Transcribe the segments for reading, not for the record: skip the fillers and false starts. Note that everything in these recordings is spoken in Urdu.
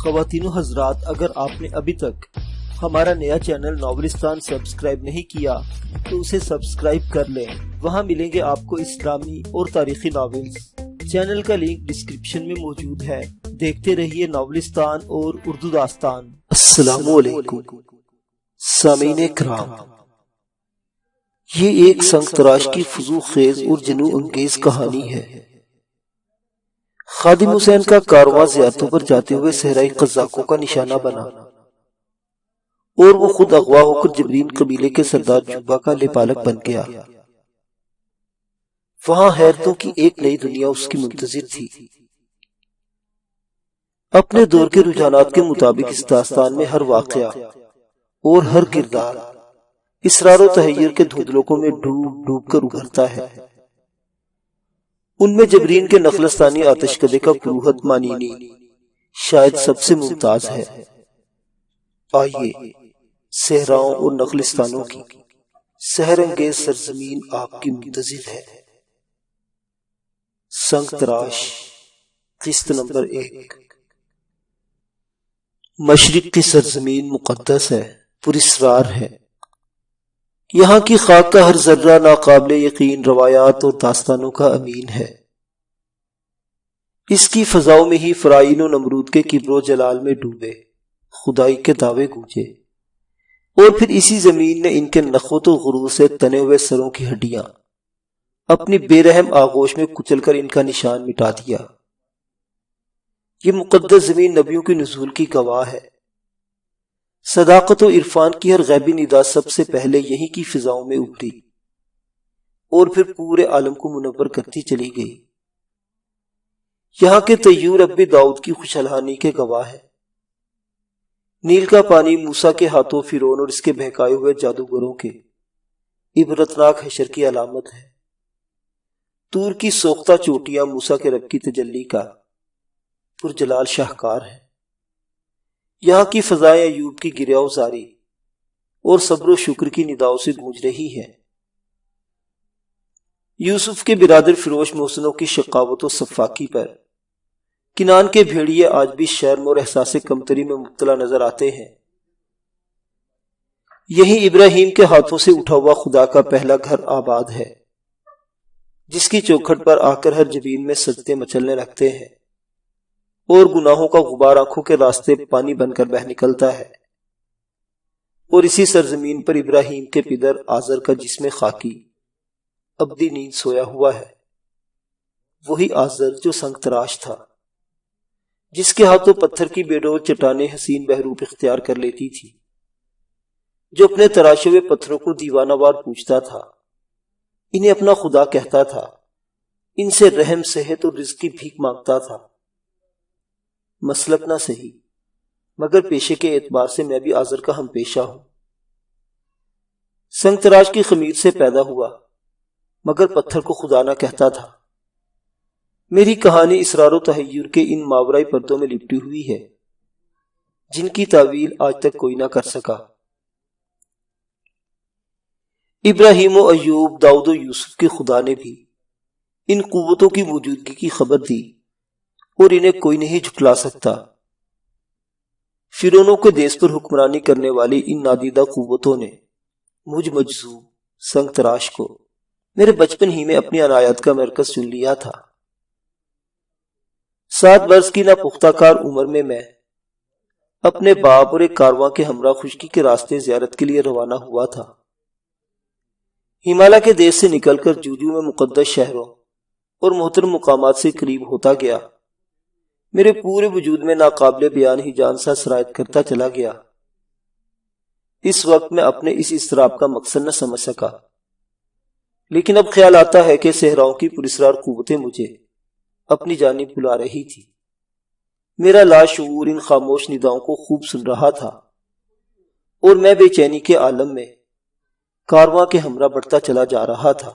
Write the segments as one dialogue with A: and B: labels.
A: خواتین و حضرات، اگر آپ نے ابھی تک ہمارا نیا چینل ناولستان سبسکرائب نہیں کیا تو اسے سبسکرائب کر لیں۔ وہاں ملیں گے آپ کو اسلامی اور تاریخی ناولز۔ چینل کا لنک ڈسکرپشن میں موجود ہے۔ دیکھتے رہیے ناولستان اور اردو داستان۔ السلام علیکم سامعین کرام، یہ ایک سنگ تراش کی فضول خیز اور جنون انگیز کہانی ہے۔ خادم حسین کا کارواں زیارتوں پر جاتے ہوئے صحرائی قزاقوں کا نشانہ بنا اور وہ خود اغوا ہو کر جبرین قبیلے کے سردار جوبا کا لپالک بن گیا۔ وہاں حیرتوں کی ایک نئی دنیا اس کی منتظر تھی۔ اپنے دور کے رجحانات کے مطابق اس داستان میں ہر واقعہ اور ہر کردار اسرار و تحیر کے دھندلکوں میں ڈوب ڈوب کر ابھرتا ہے۔ ان میں جبرین کے نخلستانی آتش کدے کا پروہت مانینی شاید سب سے ممتاز ہے۔ آئیے صحراؤں اور نخلستانوں کی سحر انگیز سرزمین آپ کی منتظر ہے۔ سنگ تراش، قسط نمبر 1۔ مشرق کی سرزمین مقدس ہے، پراسرار ہے۔ یہاں کی خاک کا ہر ذرہ ناقابل یقین روایات اور داستانوں کا امین ہے۔ اس کی فضاؤں میں ہی فرعون و نمرود کے کبر و جلال میں ڈوبے خدائی کے دعوے گونجے، اور پھر اسی زمین نے ان کے نخوت و غرور سے تنے ہوئے سروں کی ہڈیاں اپنی بے رحم آغوش میں کچل کر ان کا نشان مٹا دیا۔ یہ مقدس زمین نبیوں کی نزول کی گواہ ہے۔ صداقت و عرفان کی ہر غیبی ندا سب سے پہلے یہیں کی فضاؤں میں ابھری اور پھر پورے عالم کو منور کرتی چلی گئی۔ یہاں کے طیور اب بھی داؤد کی خوشحالانی کے گواہ ہے۔ نیل کا پانی موسیٰ کے ہاتھوں فرعون اور اس کے بہکائے ہوئے جادوگروں کے عبرتناک حشر کی علامت ہے۔ طور کی سوختہ چوٹیاں موسیٰ کے رب کی تجلی کا پرجلال شاہکار ہیں۔ یہاں کی فضائیں ایوب کی گریہ وزاری اور صبر و شکر کی نداؤں سے گونج رہی ہیں۔ یوسف کے برادر فروش محسنوں کی شقاوت و صفاکی پر کنان کے بھیڑیے آج بھی شرم اور احساس کمتری میں مبتلا نظر آتے ہیں۔ یہی ابراہیم کے ہاتھوں سے اٹھا ہوا خدا کا پہلا گھر آباد ہے، جس کی چوکھٹ پر آ کر ہر جبین میں سجدے مچلنے لگتے ہیں اور گناہوں کا غبار آنکھوں کے راستے پانی بن کر بہہ نکلتا ہے۔ اور اسی سرزمین پر ابراہیم کے پدر آزر کا جسم خاکی ابدی نیند سویا ہوا ہے۔ وہی آزر جو سنگ تراش تھا، جس کے ہاتھوں پتھر کی بے ڈول چٹانیں حسین بہروپ اختیار کر لیتی تھی، جو اپنے تراشے ہوئے پتھروں کو دیوانہ وار پوچھتا تھا، انہیں اپنا خدا کہتا تھا، ان سے رحم صحت اور رزق کی بھیک مانگتا تھا۔ مسلک نہ صحیح، مگر پیشے کے اعتبار سے میں بھی آزر کا ہم پیشہ ہوں۔ سنگ تراش کی خمیر سے پیدا ہوا، مگر پتھر کو خدا نہ کہتا تھا۔ میری کہانی اسرار و تحیر کے ان ماورائی پردوں میں لپٹی ہوئی ہے، جن کی تعویل آج تک کوئی نہ کر سکا۔ ابراہیم و ایوب، داؤد و یوسف کے خدا نے بھی ان قوتوں کی موجودگی کی خبر دی، اور انہیں کوئی نہیں جھٹلا سکتا۔ فرعونوں کے دیس پر حکمرانی کرنے والی ان نادیدہ قوتوں نے مجھ مجذوب سنگ تراش کو میرے بچپن ہی میں اپنی عنایت کا مرکز چن لیا تھا۔ 7 برس کی ناپختہ کار عمر میں اپنے باپ اور ایک کارواں کے ہمراہ خشکی کے راستے زیارت کے لیے روانہ ہوا تھا۔ ہمالیہ کے دیس سے نکل کر جوجو میں مقدس شہروں اور محترم مقامات سے قریب ہوتا گیا، میرے پورے وجود میں ناقابل بیان ہی جان سا سرایت کرتا چلا گیا۔ اس وقت میں اپنے اس اضطراب کا مقصد نہ سمجھ سکا، لیکن اب خیال آتا ہے کہ صحراؤں کی پراسرار قوتیں مجھے اپنی جانب بلا رہی تھی۔ میرا لاشعور ان خاموش نداؤں کو خوب سن رہا تھا، اور میں بے چینی کے عالم میں کارواں کے ہمراہ بڑھتا چلا جا رہا تھا۔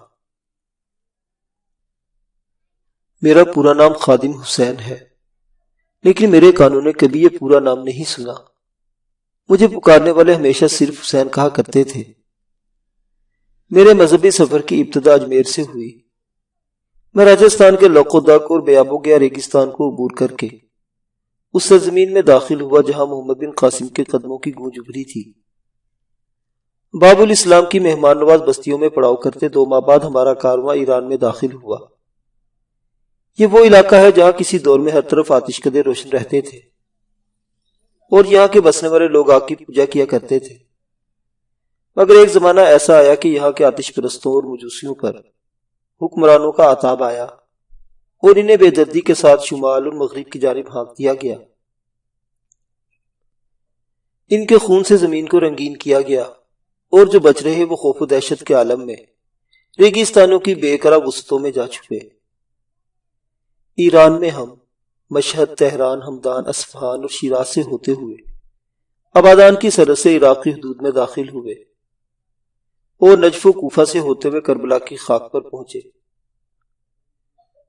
A: میرا پورا نام خادم حسین ہے، لیکن میرے کانوں نے کبھی یہ پورا نام نہیں سنا۔ مجھے پکارنے والے ہمیشہ صرف حسین کہا کرتے تھے۔ میرے مذہبی سفر کی ابتدا اجمیر سے ہوئی۔ میں راجستھان کے لوکودک اور بیابو گیا ریگستان کو عبور کر کے اس سرزمین میں داخل ہوا جہاں محمد بن قاسم کے قدموں کی گونج ابھری تھی۔ باب الاسلام کی مہمان نواز بستیوں میں پڑاؤ کرتے 2 ماہ بعد ہمارا کارواں ایران میں داخل ہوا۔ یہ وہ علاقہ ہے جہاں کسی دور میں ہر طرف آتش کدے روشن رہتے تھے اور یہاں کے بسنے والے لوگ آگ کی پوجا کیا کرتے تھے، مگر ایک زمانہ ایسا آیا کہ یہاں کے آتش پرستوں اور مجوسیوں پر حکمرانوں کا عتاب آیا اور انہیں بے دردی کے ساتھ شمال اور مغرب کی جانب ہانک دیا گیا۔ ان کے خون سے زمین کو رنگین کیا گیا اور جو بچ رہے وہ خوف و دہشت کے عالم میں ریگستانوں کی بے قرار وسطوں میں جا چھپے۔ ایران میں ہم مشہد، تہران، ہمدان، اصفہان اور شیراز سے ہوتے ہوئے آبادان کی سرحد سے عراق کی حدود میں داخل ہوئے اور نجف و کوفہ سے ہوتے ہوئے کربلا کی خاک پر پہنچے۔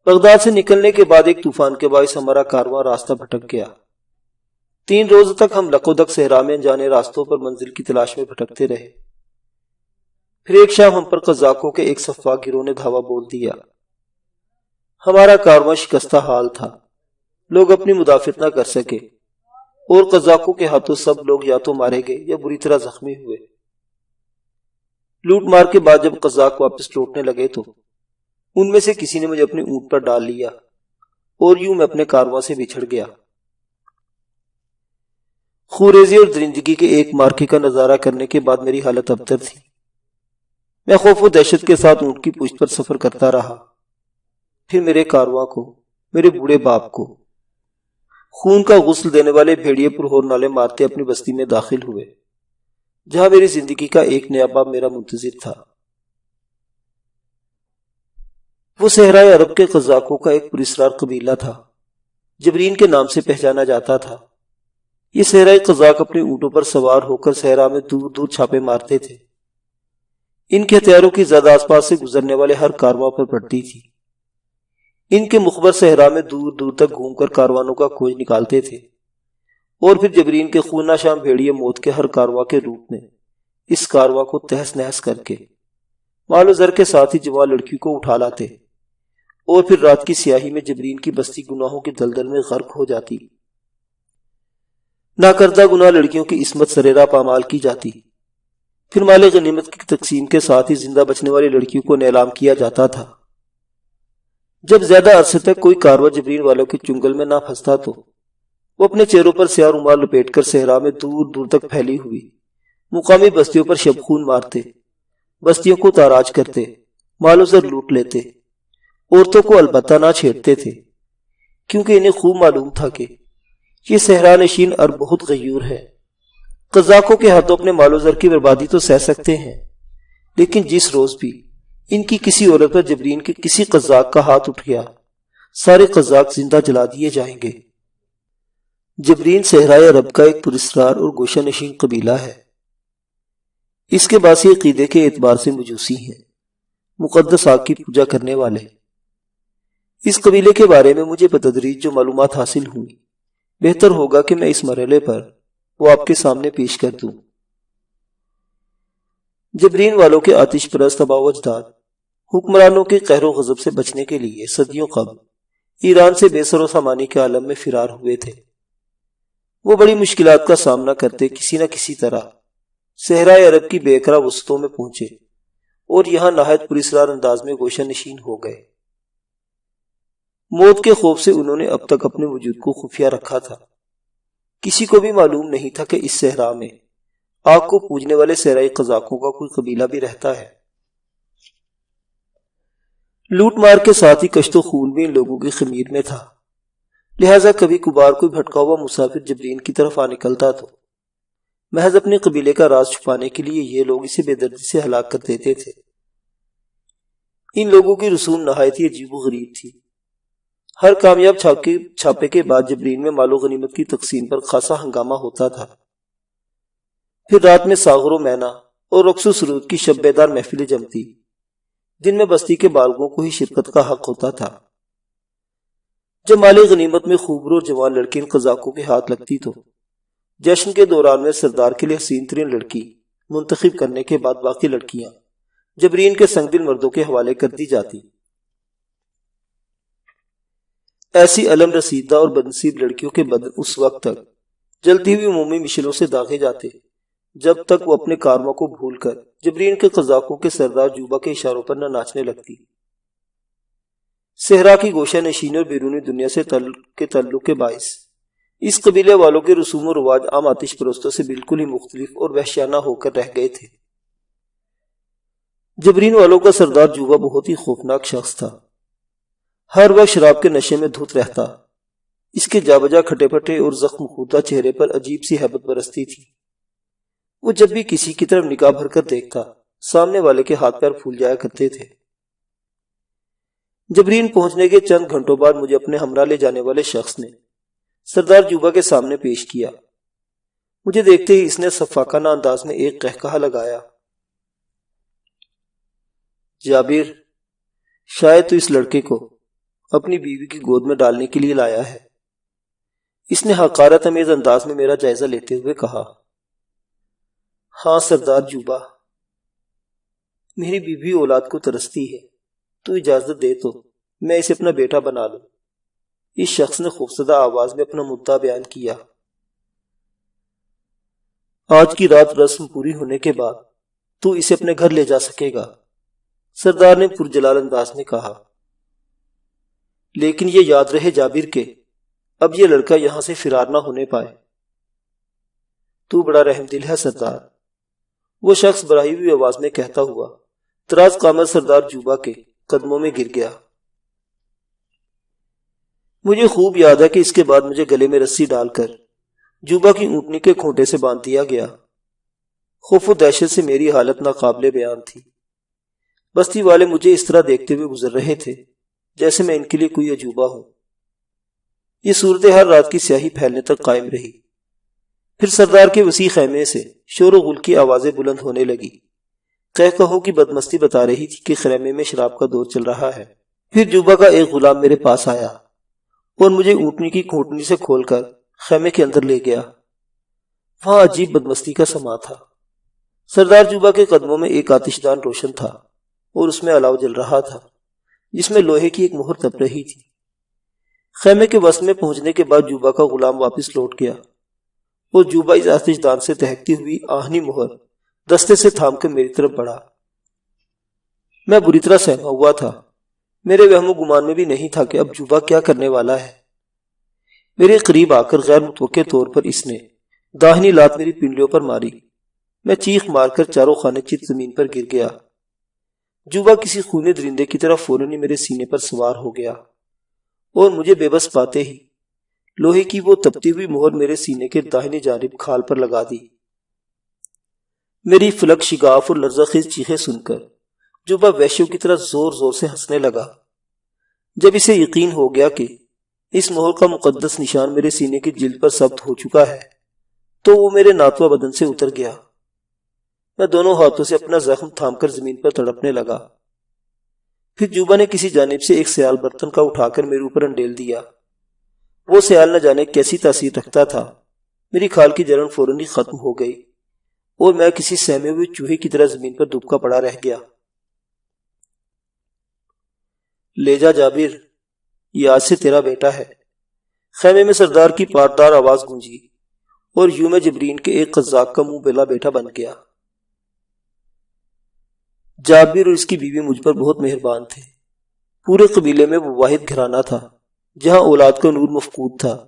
A: بغداد سے نکلنے کے بعد ایک طوفان کے باعث ہمارا کارواں راستہ بھٹک گیا۔ 3 روز تک ہم لقودق صحرا میں انجانے راستوں پر منزل کی تلاش میں بھٹکتے رہے۔ پھر ایک شام ہم پر قزاقوں کے ایک سفاک گروہ نے دھاوا بول دیا۔ ہمارا کارواں شکستہ حال تھا، لوگ اپنی مدافعت نہ کر سکے اور قزاقوں کے ہاتھوں سب لوگ یا تو مارے گئے یا بری طرح زخمی ہوئے۔ لوٹ مار کے بعد جب قزاق واپس لوٹنے لگے تو ان میں سے کسی نے مجھے اپنے اونٹ پر ڈال لیا اور یوں میں اپنے کارواں سے بچھڑ گیا۔ خوریزی اور درندگی کے ایک مارکے کا نظارہ کرنے کے بعد میری حالت ابتر تھی۔ میں خوف و دہشت کے ساتھ اونٹ کی پشت پر سفر کرتا رہا۔ پھر میرے کارواں کو، میرے بوڑھے باپ کو خون کا غسل دینے والے بھیڑیے پرہور نالے مارتے اپنی بستی میں داخل ہوئے، جہاں میری زندگی کا ایک نیا باب میرا منتظر تھا۔ وہ صحرائے عرب کے قزاقوں کا ایک پراسرار قبیلہ تھا، جبرین کے نام سے پہچانا جاتا تھا۔ یہ صحرائی قزاق اپنے اونٹوں پر سوار ہو کر صحرا میں دور دور چھاپے مارتے تھے۔ ان کے ہتھیاروں کی زد آس پاس سے گزرنے والے ہر کارواں پر پڑتی تھی۔ ان کے مخبر صحرا میں دور دور تک گھوم کر کاروانوں کا کھوج نکالتے تھے اور پھر جبرین کے خونہ شام بھیڑیے موت کے ہر کارواں کے روپ میں اس کارواں کو تہس نہس کر کے مال و زر کے ساتھ ہی جوان لڑکی کو اٹھا لاتے اور پھر رات کی سیاہی میں جبرین کی بستی گناہوں کی دلدل میں غرق ہو جاتی۔ ناکردہ گناہ لڑکیوں کی عصمت سریرا پامال کی جاتی۔ پھر مال غنیمت کی تقسیم کے ساتھ ہی زندہ بچنے والی لڑکیوں کو نیلام کیا جاتا تھا۔ جب زیادہ عرصے تک کوئی کارواں جبرین والوں کے چنگل میں نہ پھنستا تو وہ اپنے چہروں پر سیاہ رومال لپیٹ کر صحرا میں دور دور تک پھیلی ہوئی مقامی بستیوں پر شب خون مارتے، بستیوں کو تاراج کرتے، مال و زر لوٹ لیتے، عورتوں کو البتہ نہ چھیڑتے تھے، کیونکہ انہیں خوب معلوم تھا کہ یہ صحرا نشین عرب بہت غیور ہے۔ قزاقوں کے ہاتھوں اپنے مال و زر کی بربادی تو سہ سکتے ہیں، لیکن جس روز بھی ان کی کسی عورت پر جبرین کے کسی قزاق کا ہاتھ اٹھ گیا، سارے قزاق زندہ جلا دیے جائیں گے۔ جبرین صحرائے عرب کا ایک پراسرار اور گوشہ نشین قبیلہ ہے۔ اس کے باسی عقیدے کے اعتبار سے مجوسی ہیں، مقدس آگ کی پوجا کرنے والے۔ اس قبیلے کے بارے میں مجھے بتدریج جو معلومات حاصل ہوئی، بہتر ہوگا کہ میں اس مرحلے پر وہ آپ کے سامنے پیش کر دوں۔ جبرین والوں کے آتش پرست آباء و اجداد حکمرانوں کے قہر و غضب سے بچنے کے لیے صدیوں قبل ایران سے بے سر و سامانی کے عالم میں فرار ہوئے تھے۔ وہ بڑی مشکلات کا سامنا کرتے کسی نہ کسی طرح صحرائے عرب کی بے قرار وسطوں میں پہنچے اور یہاں نہایت پراسرار انداز میں گوشہ نشین ہو گئے۔ موت کے خوف سے انہوں نے اب تک اپنے وجود کو خفیہ رکھا تھا۔ کسی کو بھی معلوم نہیں تھا کہ اس صحرا میں آگ کو پوجنے والے صحرائی قزاقوں کا کوئی قبیلہ بھی رہتا ہے۔ لوٹ مار کے ساتھ ہی کشت و خون بھی ان لوگوں کی خمیر میں تھا، لہٰذا کبھی کبھار کوئی بھٹکا ہوا مسافر جبرین کی طرف آ نکلتا تو محض اپنے قبیلے کا راز چھپانے کے لیے یہ لوگ اسے بے دردی سے ہلاک کر دیتے تھے۔ ان لوگوں کی رسوم نہایت ہی عجیب و غریب تھی۔ ہر کامیاب چھاپے کے بعد جبرین میں مال و غنیمت کی تقسیم پر خاصا ہنگامہ ہوتا تھا۔ پھر رات میں ساغر و مینا اور رقص و سرود کی شب بیدار محفلیں جمتی، جن میں بستی کے بالغوں کو ہی شرکت کا حق ہوتا تھا۔ جب مال غنیمت میں خوبرو اور جوان لڑکی ان قزاقوں کے ہاتھ لگتی تو جشن کے دوران میں سردار کے لیے حسین ترین لڑکی منتخب کرنے کے بعد باقی لڑکیاں جبرین کے سنگ دل مردوں کے حوالے کر دی جاتی۔ ایسی علم رسیدہ اور بدنصیب لڑکیوں کے بدن اس وقت تک جلتی ہوئی عمومی مشلوں سے داغے جاتے جب تک وہ اپنے کارواں کو بھول کر جبرین کے قزاقوں کے سردار جوبا کے اشاروں پر نہ ناچنے لگتی۔ صحرا کی گوشہ نشین اور بیرونی دنیا سے تعلق کے باعث اس قبیلے والوں کے رسوم و رواج عام آتش پرستوں سے بالکل ہی مختلف اور وحشیانہ ہو کر رہ گئے تھے۔ جبرین والوں کا سردار جوبا بہت ہی خوفناک شخص تھا۔ ہر وقت شراب کے نشے میں دھت رہتا۔ اس کے جا بجا کھٹے پھٹے اور زخم خودہ چہرے پر عجیب سی ہیبت برستی تھی۔ وہ جب بھی کسی کی طرف نگاہ بھر کر دیکھتا سامنے والے کے ہاتھ پیر پھول جایا کرتے تھے۔ جبرین پہنچنے کے چند گھنٹوں بعد مجھے اپنے ہمراہ لے جانے والے شخص نے سردار جوبا کے سامنے پیش کیا۔ مجھے دیکھتے ہی اس نے سفاکانہ انداز میں ایک قہقہہ لگایا۔ جابر، شاید تو اس لڑکے کو اپنی بیوی کی گود میں ڈالنے کے لیے لایا ہے، اس نے حقارت امیز انداز میں میرا جائزہ لیتے ہوئے کہا۔ ہاں سردار جوبا، میری بیوی اولاد کو ترستی ہے، تو اجازت دے تو میں اسے اپنا بیٹا بنا لوں۔ اس شخص نے خوفزدہ آواز میں اپنا مدعا بیان کیا۔ آج کی رات رسم پوری ہونے کے بعد تو اسے اپنے گھر لے جا سکے گا، سردار نے پرجلال انداز میں کہا۔ لیکن یہ یاد رہے جابر کہ اب یہ لڑکا یہاں سے فرار نہ ہونے پائے۔ تو بڑا رحم دل ہے سردار، وہ شخص بڑھائی ہوئی آواز میں کہتا ہوا دراز قامت سردار جوبا کے قدموں میں گر گیا۔ مجھے خوب یاد ہے کہ اس کے بعد مجھے گلے میں رسی ڈال کر جوبا کی اونٹنی کے کھونٹے سے باندھ دیا گیا۔ خوف و دہشت سے میری حالت ناقابل بیان تھی۔ بستی والے مجھے اس طرح دیکھتے ہوئے گزر رہے تھے جیسے میں ان کے لیے کوئی عجوبہ ہوں۔ یہ صورتحال رات کی سیاہی پھیلنے تک قائم رہی۔ پھر سردار کے وسیع خیمے سے شور و غل کی آوازیں بلند ہونے لگی۔ قہقہوں کی بدمستی بتا رہی تھی کہ خیمے میں شراب کا دور چل رہا ہے۔ پھر جوبا کا ایک غلام میرے پاس آیا اور مجھے اونٹنی کی کھوٹنی سے کھول کر خیمے کے اندر لے گیا۔ وہاں عجیب بدمستی کا سما تھا۔ سردار جوبا کے قدموں میں ایک آتش دان روشن تھا اور اس میں الاؤ جل رہا تھا جس میں لوہے کی ایک مہر تپ رہی تھی۔ خیمے کے وسط میں پہنچنے کے بعد جوبا کا غلام واپس لوٹ گیا اور جوبا اس آتش دان سے دہکتی ہوئی آہنی مہر دستے سے تھام کر میری طرف بڑھا۔ میں بری طرح سہما ہوا تھا۔ میرے وہم و گمان میں بھی نہیں تھا کہ اب جوبا کیا کرنے والا ہے۔ میرے قریب آ کر غیر متوقع طور پر اس نے داہنی لات میری پنڈلیوں پر ماری۔ میں چیخ مار کر چاروں خانے چت زمین پر گر گیا۔ جوبا کسی خونے درندے کی طرح فوراً ہی میرے سینے پر سوار ہو گیا اور مجھے بے بس پاتے ہی لوہے کی وہ تپتی ہوئی مہر میرے سینے کے داہنی جانب کھال پر لگا دی۔ میری فلک شگاف اور لرزہ خیز چیخیں سن کر جوبا وحشیوں کی طرح زور زور سے ہنسنے لگا۔ جب اسے یقین ہو گیا کہ اس مہر کا مقدس نشان میرے سینے کی جلد پر ثبت ہو چکا ہے تو وہ میرے ناتواں بدن سے اتر گیا۔ میں دونوں ہاتھوں سے اپنا زخم تھام کر زمین پر تڑپنے لگا۔ پھر جوبا نے کسی جانب سے ایک سیال برتن کا اٹھا کر میرے اوپر انڈیل دیا۔ وہ سیال نہ جانے کیسی تاثیر رکھتا تھا۔ میری کھال کی جلن فوراً ہی ختم ہو گئی اور میں کسی سہمے ہوئے چوہے کی طرح زمین پر دبکا پڑا رہ گیا۔ لے جا جابر، یہ آج سے تیرا بیٹا ہے، خیمے میں سردار کی پاردار آواز گونجی اور یوں میں جبرین کے ایک قزاق کا منہ بلا بیٹا بن گیا۔ جابر اور اس کی بیوی مجھ پر بہت مہربان تھے۔ پورے قبیلے میں وہ واحد گھرانہ تھا جہاں اولاد کا نور مفقود تھا۔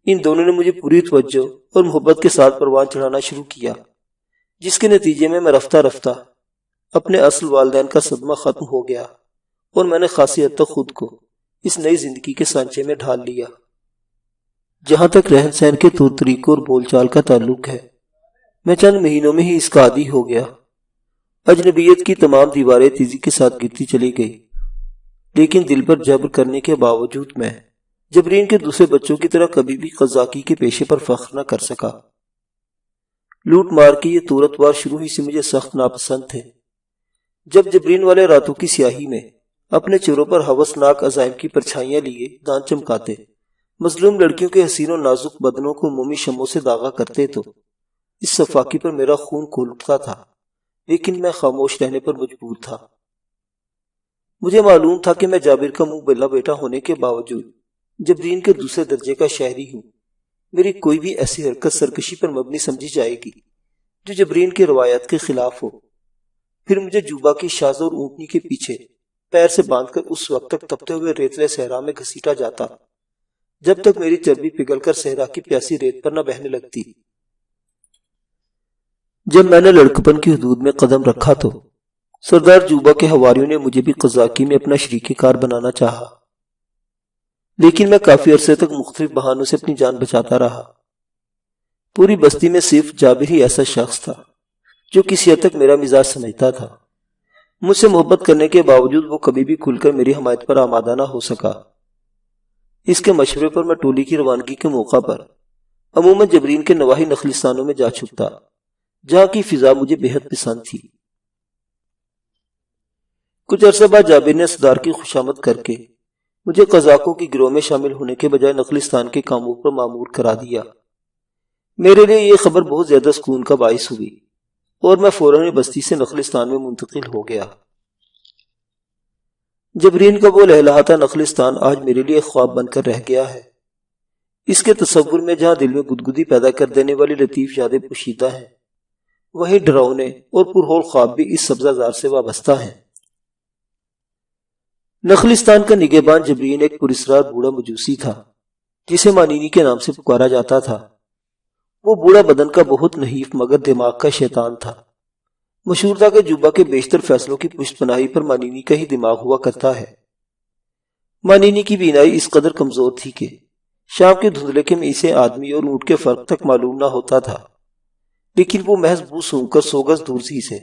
A: ان دونوں نے مجھے پوری توجہ اور محبت کے ساتھ پروان چڑھانا شروع کیا، جس کے نتیجے میں رفتہ رفتہ اپنے اصل والدین کا صدمہ ختم ہو گیا اور میں نے خاصی حد تک خود کو اس نئی زندگی کے سانچے میں ڈھال لیا۔ جہاں تک رہن سہن کے طور طریقوں اور بول چال کا تعلق ہے، میں چند مہینوں میں ہی اس کا عادی ہو گیا۔ اجنبیت کی تمام دیواریں تیزی کے ساتھ گرتی چلی گئی، لیکن دل پر جبر کرنے کے باوجود میں جبرین کے دوسرے بچوں کی طرح کبھی بھی قزاقی کے پیشے پر فخر نہ کر سکا۔ لوٹ مار کے یہ طورتوار شروع ہی سے مجھے سخت ناپسند تھے۔ جب جبرین والے راتوں کی سیاہی میں اپنے چہروں پر ہوسناک عزائم کی پرچھائیاں لیے دان چمکاتے مظلوم لڑکیوں کے حسین و نازک بدنوں کو مومی شمعوں سے داغا کرتے تو اس صفاقی پر میرا خون کھول اٹھتا تھا، لیکن میں خاموش رہنے پر مجبور تھا۔ مجھے معلوم تھا کہ میں جابر کا منہ بلا بیٹا ہونے کے باوجود جبرین کے دوسرے درجے کا شہری ہوں۔ میری کوئی بھی ایسی حرکت سرکشی پر مبنی سمجھی جائے گی جو جبرین کی روایت کے خلاف ہو، پھر مجھے جوبا کی شاز اور اونٹنی کے پیچھے پیر سے باندھ کر اس وقت تک تپتے ہوئے ریتلے صحرا میں گھسیٹا جاتا جب تک میری چربی پگھل کر صحرا کی پیاسی ریت پر نہ بہنے لگتی۔ جب میں نے لڑکپن کی حدود میں قدم رکھا تو سردار جوبا کے حواریوں نے مجھے بھی قزاقی میں اپنا شریک کار بنانا چاہا، لیکن میں کافی عرصے تک مختلف بہانوں سے اپنی جان بچاتا رہا۔ پوری بستی میں صرف جابر ہی ایسا شخص تھا جو کسی حد تک میرا مزاج سمجھتا تھا۔ مجھ سے محبت کرنے کے باوجود وہ کبھی بھی کھل کر میری حمایت پر آمادہ نہ ہو سکا۔ اس کے مشورے پر میں ٹولی کی روانگی کے موقع پر عموماً جبرین کے نواحی نخلستانوں میں جا چھپتا، جہاں کی فضا مجھے بے حد پسند تھی۔ کچھ عرصہ بعد جابر نے سردار کی خوشامد کر کے مجھے قزاقوں کی گروہ میں شامل ہونے کے بجائے نخلستان کے کاموں پر مامور کرا دیا۔ میرے لیے یہ خبر بہت زیادہ سکون کا باعث ہوئی اور میں فوراً بستی سے نخلستان میں منتقل ہو گیا۔ جبرین کا وہ لہلہاتا نخلستان آج میرے لیے خواب بن کر رہ گیا ہے۔ اس کے تصور میں جہاں دل میں گدگدی پیدا کر دینے والی لطیف یادیں پوشیدہ ہیں، وہیں ڈراؤنے اور پرہول خواب بھی اس سبزہ زار سے وابستہ ہیں۔ نخلستان کا نگہبان جبرین ایک پراسرار بوڑھا مجوسی تھا جسے مانینی کے نام سے پکارا جاتا تھا۔ وہ بوڑھا بدن کا بہت نحیف مگر دماغ کا شیطان تھا۔ مشہور تھا کہ جوبا کے بیشتر فیصلوں کی پشت پناہی پر مانینی کا ہی دماغ ہوا کرتا ہے۔ مانینی کی بینائی اس قدر کمزور تھی کہ شام کے دھندلے کے میں اسے آدمی اور اونٹ کے فرق تک معلوم نہ ہوتا تھا، لیکن وہ محض بو سونگھ کر 100 گز دور سے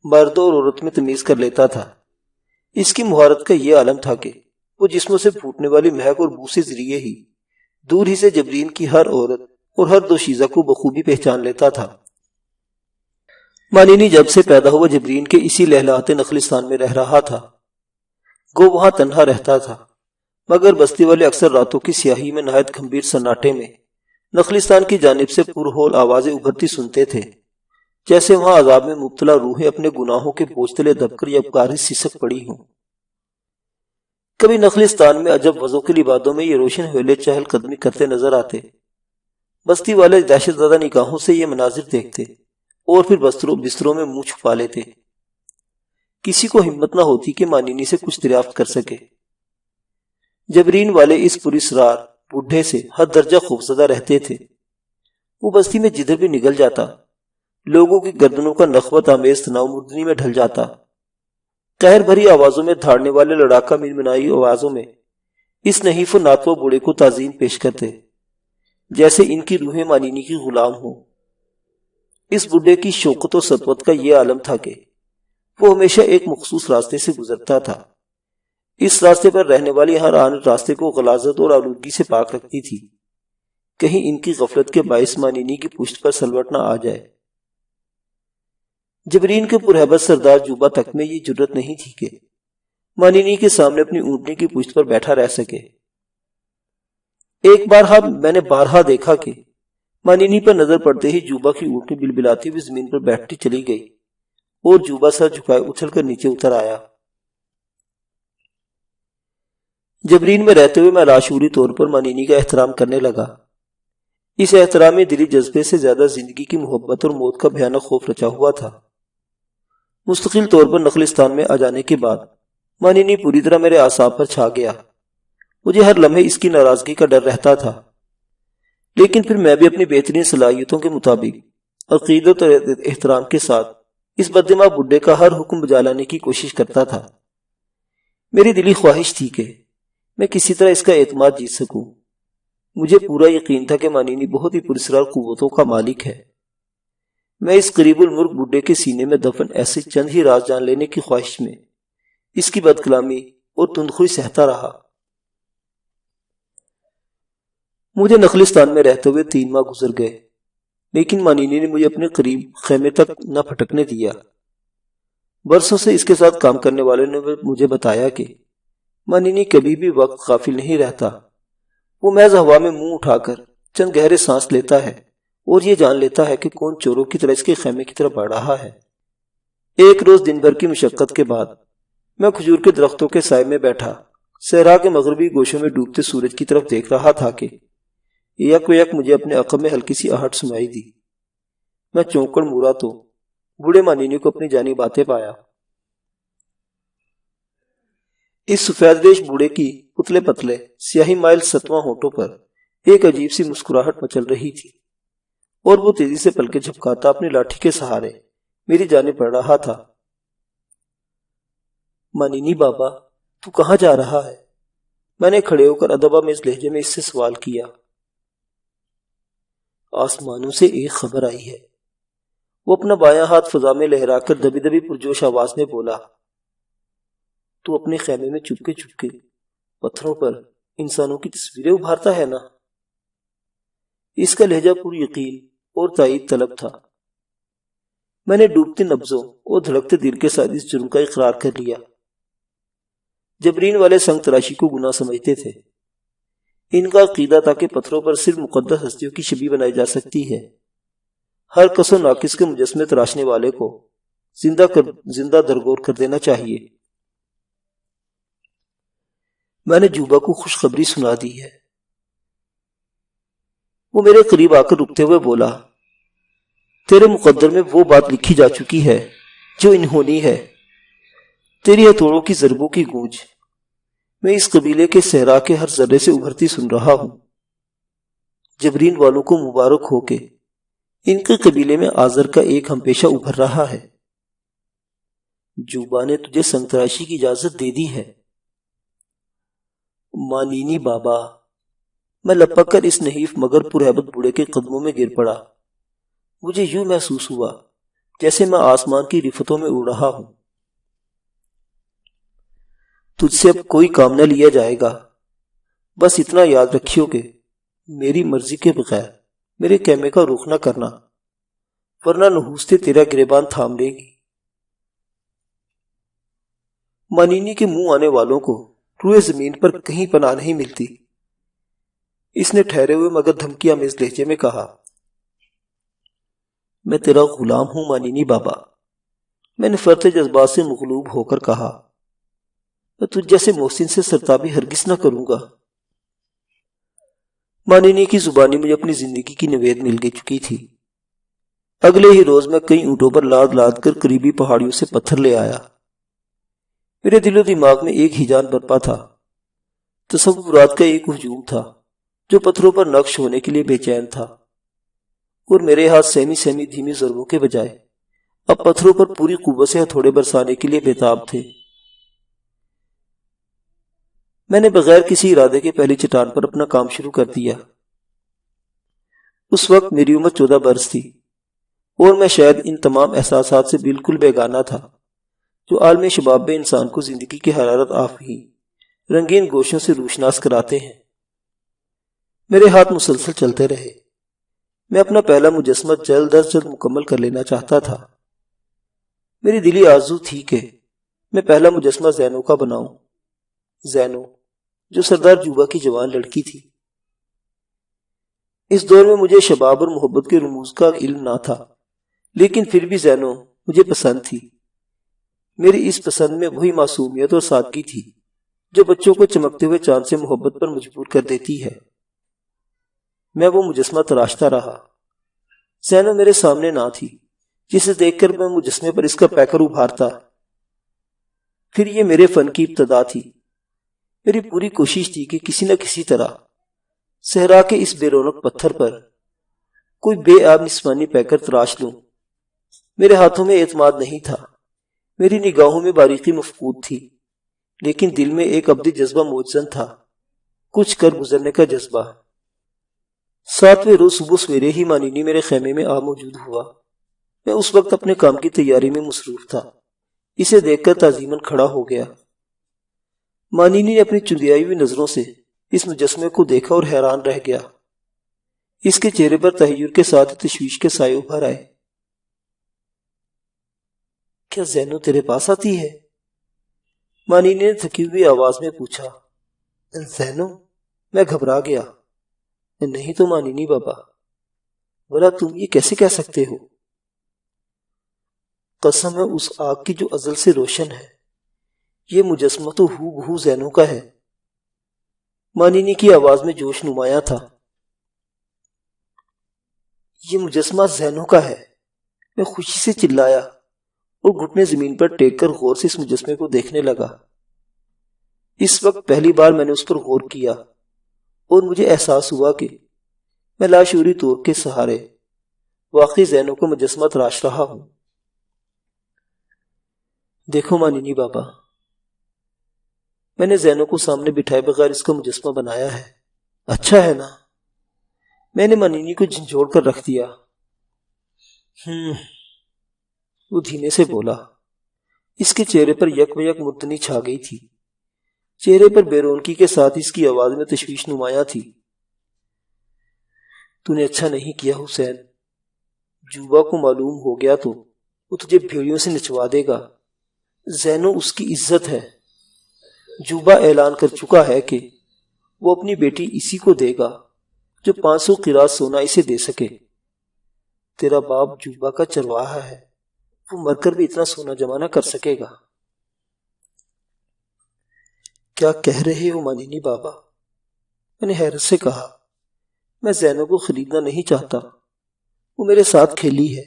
A: مرد اور عورت میں تمیز کر لیتا تھا۔ اس کی مہارت کا یہ عالم تھا کہ وہ جسموں سے پھوٹنے والی مہک اور بو سے ذریعے ہی دور ہی سے جبرین کی ہر عورت اور ہر دوشیزہ کو بخوبی پہچان لیتا تھا۔ مانینی جب سے پیدا ہوا جبرین کے اسی لہلاتے نخلستان میں رہ رہا تھا۔ گو وہاں تنہا رہتا تھا، مگر بستی والے اکثر راتوں کی سیاہی میں نہایت گھمبیر سناٹے میں نخلستان کی جانب سے پرہول آوازیں ابھرتی سنتے تھے، جیسے وہاں عذاب میں مبتلا روحیں اپنے گناہوں کے بوجھ تلے دب کر یبکاری سسک پڑی ہوں۔ کبھی نخلستان میں عجب وضو کی لبادوں میں یہ روشن ہوئلے چہل قدمی کرتے نظر آتے۔ بستی والے دہشت زدہ نگاہوں سے یہ مناظر دیکھتے اور پھر بستروں میں منہ چھپا لیتے۔ کسی کو ہمت نہ ہوتی کہ مانینی سے کچھ دریافت کر سکے۔ جبرین والے اس پراسرار بڈھے سے حد درجہ خوفزدہ رہتے تھے۔ وہ بستی میں جدھر بھی نگل جاتا، لوگوں کی گردنوں کا نخوت آمیز تناؤ مردنی میں ڈھل جاتا۔ قہر بھری آوازوں میں دھاڑنے والے لڑاکا منمنائی آوازوں میں اس نحیف و ناتوہ بوڑھے کو تعظیم پیش کرتے، جیسے ان کی روحیں مانینی کی غلام ہوں۔ اس بڈھے کی شوکت و سطوت کا یہ عالم تھا کہ وہ ہمیشہ ایک مخصوص راستے سے گزرتا تھا۔ اس راستے پر رہنے والی ہر آن راستے کو غلاظت اور آلودگی سے پاک رکھتی تھی، کہیں ان کی غفلت کے باعث مانینی کی پشت پر سلوٹ نہ آ جائے۔ جبرین کے پرہیبت سردار جوبا تک میں یہ جرت نہیں تھی کہ مانینی کے سامنے اپنی اونٹنی کی پشت پر بیٹھا رہ سکے۔ ایک بار میں نے بارہا دیکھا کہ مانینی پر نظر پڑتے ہی جوبا کی اونٹنی بلبلاتی ہوئی زمین پر بیٹھتی چلی گئی اور جوبا سر جھکائے اچھل کر نیچے اتر آیا۔ جبرین میں رہتے ہوئے میں لاشعوری طور پر مانینی کا احترام کرنے لگا۔ اس احترامی دلی جذبے سے زیادہ زندگی کی محبت اور موت کا بھیانک خوف رچا ہوا تھا۔ مستقل طور پر نخلستان میں آ جانے کے بعد مانینی پوری طرح میرے اعصاب پر چھا گیا۔ مجھے ہر لمحے اس کی ناراضگی کا ڈر رہتا تھا، لیکن پھر میں بھی اپنی بہترین صلاحیتوں کے مطابق عقیدت اور احترام کے ساتھ اس بددماغ بڈھے کا ہر حکم بجا لانے کی کوشش کرتا تھا۔ میری دلی خواہش تھی کہ میں کسی طرح اس کا اعتماد جیت سکوں۔ مجھے پورا یقین تھا کہ مانینی بہت ہی پراسرار قوتوں کا مالک ہے۔ میں اس قریب المرگ بڈھے کے سینے میں دفن ایسے چند ہی راز جان لینے کی خواہش میں اس کی بدکلامی اور تندخوئی سہتا رہا۔ مجھے نخلستان میں رہتے ہوئے 3 ماہ گزر گئے، لیکن مانینی نے مجھے اپنے قریب خیمے تک نہ پھٹکنے دیا۔ برسوں سے اس کے ساتھ کام کرنے والوں نے مجھے بتایا کہ مانینی کبھی بھی وقت غافل نہیں رہتا۔ وہ محض ہوا میں منہ اٹھا کر چند گہرے سانس لیتا ہے اور یہ جان لیتا ہے کہ کون چوروں کی طرح اس کے خیمے کی طرف بڑھ رہا ہے۔ ایک روز دن بھر کی مشقت کے بعد میں کھجور کے درختوں کے سائے میں بیٹھا صحرا کے مغربی گوشوں میں ڈوبتے سورج کی طرف دیکھ رہا تھا کہ یک و یک مجھے اپنے عقب میں ہلکی سی آہٹ سنائی دی۔ میں چونکڑ مورا تو بوڑھے مانینی کو اپنی جانی باتیں پایا۔ اس سفید ریش بوڑھے کی پتلے پتلے سیاہی مائل ستواں ہونٹوں پر ایک عجیب سی مسکراہٹ مچل رہی تھی، اور وہ تیزی سے پلکیں جھپکاتا اپنی لاٹھی کے سہارے میری جانب بڑھ رہا تھا۔ مانینی بابا، تو کہاں جا رہا ہے؟ میں نے کھڑے ہو کر ادبآمیز لہجے میں اس سے سوال کیا۔ آسمانوں سے ایک خبر آئی ہے، وہ اپنا بایاں ہاتھ فضا میں لہرا کر دبی دبی پرجوش آواز میں بولا۔ تو اپنے خیمے میں چپکے چپکے پتھروں پر انسانوں کی تصویریں ابھارتا ہے نا؟ اس کا لہجہ پر یقین اور تائید طلب تھا۔ میں نے ڈوبتے نبضوں اور دھڑکتے دل کے ساتھ اس جرم کا اقرار کر لیا۔ جبرین والے سنگ تراشی کو گناہ سمجھتے تھے۔ ان کا عقیدہ تھا کہ پتھروں پر صرف مقدس ہستیوں کی شبیہ بنائی جا سکتی ہے۔ ہر کس و ناقص کے مجسمے تراشنے والے کو زندہ درگور کر دینا چاہیے۔ میں نے جوبا کو خوشخبری سنا دی ہے۔ وہ میرے قریب آ کر رکتے ہوئے بولا، تیرے مقدر میں وہ بات لکھی جا چکی ہے جو انہونی ہے۔ تیری ہتھوڑوں کی ضربوں کی گونج میں اس قبیلے کے صحرا کے ہر ذرے سے ابھرتی سن رہا ہوں۔ جبرین والوں کو مبارک ہو کے ان کے قبیلے میں آزر کا ایک ہم پیشہ ابھر رہا ہے۔ جوبا نے تجھے سنگ تراشی کی اجازت دے دی ہے۔ مانینی بابا، میں لپک کر اس نحیف مگر پرہیبت بوڑھے کے قدموں میں گر پڑا۔ مجھے یوں محسوس ہوا جیسے میں آسمان کی رفتوں میں اڑ رہا ہوں۔ تجھ سے اب کوئی کام نہ لیا جائے گا، بس اتنا یاد رکھیو کہ میری مرضی کے بغیر میرے کیمے کا رخ نہ کرنا، ورنہ نحوستے تیرا گریبان تھام لے گی۔ مانینی کے منہ آنے والوں کو روئے زمین پر کہیں پناہ نہیں ملتی۔ اس نے ٹھہرے ہوئے مگر دھمکی آمیز لہجے میں کہا، میں تیرا غلام ہوں مانینی بابا۔ میں نے فرط جذبات سے مغلوب ہو کر کہا، میں تجھ جیسے محسن سے سرتابی ہرگز نہ کروں گا۔ مانینی کی زبانی مجھے اپنی زندگی کی نوید مل گئی چکی تھی۔ اگلے ہی روز میں کئی اونٹوں پر لاد لاد کر قریبی پہاڑیوں سے پتھر لے آیا۔ میرے دل و دماغ میں ایک ہیجان برپا تھا۔ تصورات کا ایک ہجوم تھا جو پتھروں پر نقش ہونے کے لیے بے چین تھا، اور میرے ہاتھ سہمی سہمی دھیمی ضربوں کے بجائے اب پتھروں پر پوری قوت سے ہتھوڑے برسانے کے لیے بےتاب تھے۔ میں نے بغیر کسی ارادے کے پہلی چٹان پر اپنا کام شروع کر دیا۔ اس وقت میری عمر 14 برس تھی، اور میں شاید ان تمام احساسات سے بالکل بیگانہ تھا جو عالم شباب میں انسان کو زندگی کی حرارت آفہی رنگین گوشوں سے روشناس کراتے ہیں۔ میرے ہاتھ مسلسل چلتے رہے۔ میں اپنا پہلا مجسمہ جلد از جلد مکمل کر لینا چاہتا تھا۔ میری دلی آرزو تھی کہ میں پہلا مجسمہ زینو کا بناؤں، زینو جو سردار جوبا کی جوان لڑکی تھی۔ اس دور میں مجھے شباب اور محبت کے رموز کا علم نہ تھا، لیکن پھر بھی زینو مجھے پسند تھی۔ میری اس پسند میں وہی معصومیت اور سادگی تھی جو بچوں کو چمکتے ہوئے چاند سے محبت پر مجبور کر دیتی ہے۔ میں وہ مجسمہ تراشتا رہا۔ زینو میرے سامنے نہ تھی جسے دیکھ کر میں مجسمے پر اس کا پیکر ابھارتا۔ پھر یہ میرے فن کی ابتدا تھی۔ میری پوری کوشش تھی کہ کسی نہ کسی طرح صحرا کے اس بے رونق پتھر پر کوئی بے آب نسوانی پیکر تراش لوں۔ میرے ہاتھوں میں اعتماد نہیں تھا، میری نگاہوں میں باریکی مفقود تھی، لیکن دل میں ایک ابدی جذبہ موجزن تھا، کچھ کر گزرنے کا جذبہ۔ 7ویں روز صبح سویرے ہی مانینی میرے خیمے میں آ موجود ہوا۔ میں اس وقت اپنے کام کی تیاری میں مصروف تھا۔ اسے دیکھ کر تعظیماً کھڑا ہو گیا۔ مانینی نے اپنی چندیائی ہوئی نظروں سے اس مجسمے کو دیکھا اور حیران رہ گیا۔ اس کے چہرے پر تحیر کے ساتھ تشویش کے سائے ابھر آئے۔ کیا زینو تیرے پاس آتی ہے؟ مانینی نے تھکی ہوئی آواز میں پوچھا۔ زینو؟ میں گھبرا گیا۔ نہیں تو مانینی بابا، بھلا تم یہ کیسے کہہ سکتے ہو؟ قسم ہے اس آگ کی جو ازل سے روشن ہے، یہ مجسمہ تو ہو بہو زینو کا ہے۔ مانینی کی آواز میں جوش نمایاں تھا۔ یہ مجسمہ زینو کا ہے، میں خوشی سے چلایا اور گھٹنے زمین پر ٹیک کر غور سے اس مجسمے کو دیکھنے لگا۔ اس وقت پہلی بار میں نے اس پر غور کیا اور مجھے احساس ہوا کہ میں لاشعوری طور کے سہارے واقعی زینو کو مجسمہ تراش رہا ہوں۔ دیکھو مانینی بابا، میں نے زینو کو سامنے بٹھائے بغیر اس کا مجسمہ بنایا ہے، اچھا ہے نا؟ میں نے مانینی کو جھنجھوڑ کر رکھ دیا۔ وہ دھیمے سے بولا۔ اس کے چہرے پر یک بیک مدنی چھا گئی تھی۔ چہرے پر بے رونقی کے ساتھ اس کی آواز میں تشویش نمایاں تھی۔ تو نے اچھا نہیں کیا حسین، جوبا کو معلوم ہو گیا تو وہ تجھے بھیڑیوں سے نچوا دے گا۔ زینو اس کی عزت ہے، جوبا اعلان کر چکا ہے کہ وہ اپنی بیٹی اسی کو دے گا جو 500 قیراط سونا اسے دے سکے۔ تیرا باپ جوبا کا چرواہا ہے، وہ مر کر بھی اتنا سونا جمع نہ کر سکے گا۔ کیا کہہ رہے ہو مانینی بابا؟ میں نے حیرت سے کہا۔ میں زینو کو خریدنا نہیں چاہتا، وہ میرے ساتھ کھیلی ہے،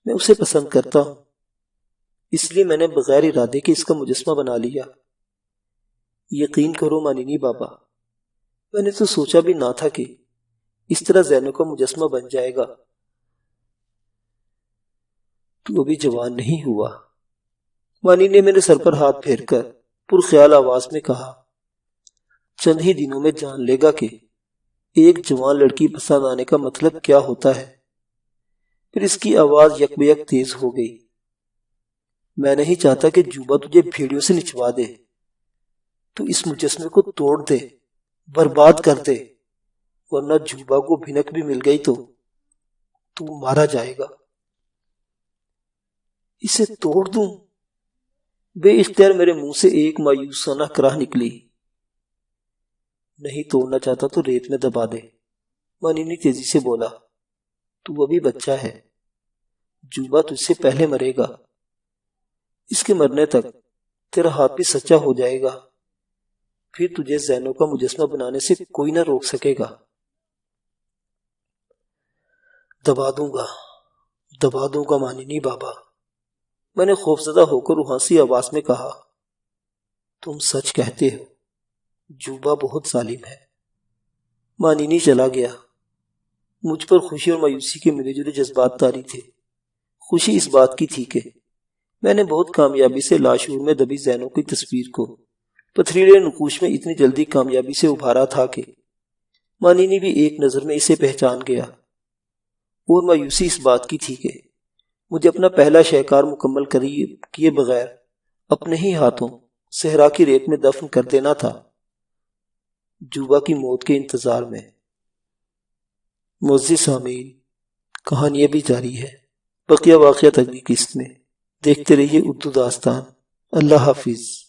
A: میں اسے پسند کرتا ہوں، اس لیے میں نے بغیر ارادے کے اس کا مجسمہ بنا لیا۔ یقین کرو مانینی بابا، میں نے تو سوچا بھی نہ تھا کہ اس طرح زینو کا مجسمہ بن جائے گا۔ تو ابھی جوان نہیں ہوا، مانی نے میرے سر پر ہاتھ پھیر کر پرخیال آواز میں کہا۔ چند ہی دنوں میں جان لے گا کہ ایک جوان لڑکی پسند آنے کا مطلب کیا ہوتا ہے۔ پھر اس کی آواز یک بیک تیز ہو گئی۔ میں نہیں چاہتا کہ جوبا تجھے بھیڑیوں سے نچوا دے، تو اس مجسمے کو توڑ دے، برباد کر دے، ورنہ جوبا کو بھنک بھی مل گئی تو مارا جائے گا۔ اسے توڑ دوں؟ بے اختیار میرے منہ سے ایک مایوسانہ کراہ نکلی۔ نہیں توڑنا چاہتا تو ریت میں دبا دے، مانینی تیزی سے بولا۔ تو ابھی بچہ ہے، جوبا تجھ سے پہلے مرے گا، اس کے مرنے تک تیرا ہاتھ بھی سچا ہو جائے گا، پھر تجھے زینو کا مجسمہ بنانے سے کوئی نہ روک سکے گا۔ دبا دوں گا مانینی بابا، میں نے خوفزدہ ہو کر روحانسی آواز میں کہا۔ تم سچ کہتے ہو، جوبا بہت ظالم ہے۔ مانینی چلا گیا۔ مجھ پر خوشی اور مایوسی کے ملے جلے جذبات طاری تھے۔ خوشی اس بات کی تھی کہ میں نے بہت کامیابی سے لاشعور میں دبی زینو کی تصویر کو پتھریلے نقوش میں اتنی جلدی کامیابی سے ابھارا تھا کہ مانینی بھی ایک نظر میں اسے پہچان گیا۔ اور مایوسی اس بات کی تھی کہ مجھے اپنا پہلا شہکار مکمل کیے بغیر اپنے ہی ہاتھوں صحرا کی ریت میں دفن کر دینا تھا، جوبا کی موت کے انتظار میں۔ معزز سامعین، کہانی بھی جاری ہے، بقیہ واقعات اگلی قسط میں۔ دیکھتے رہیے اردو داستان۔ اللہ حافظ۔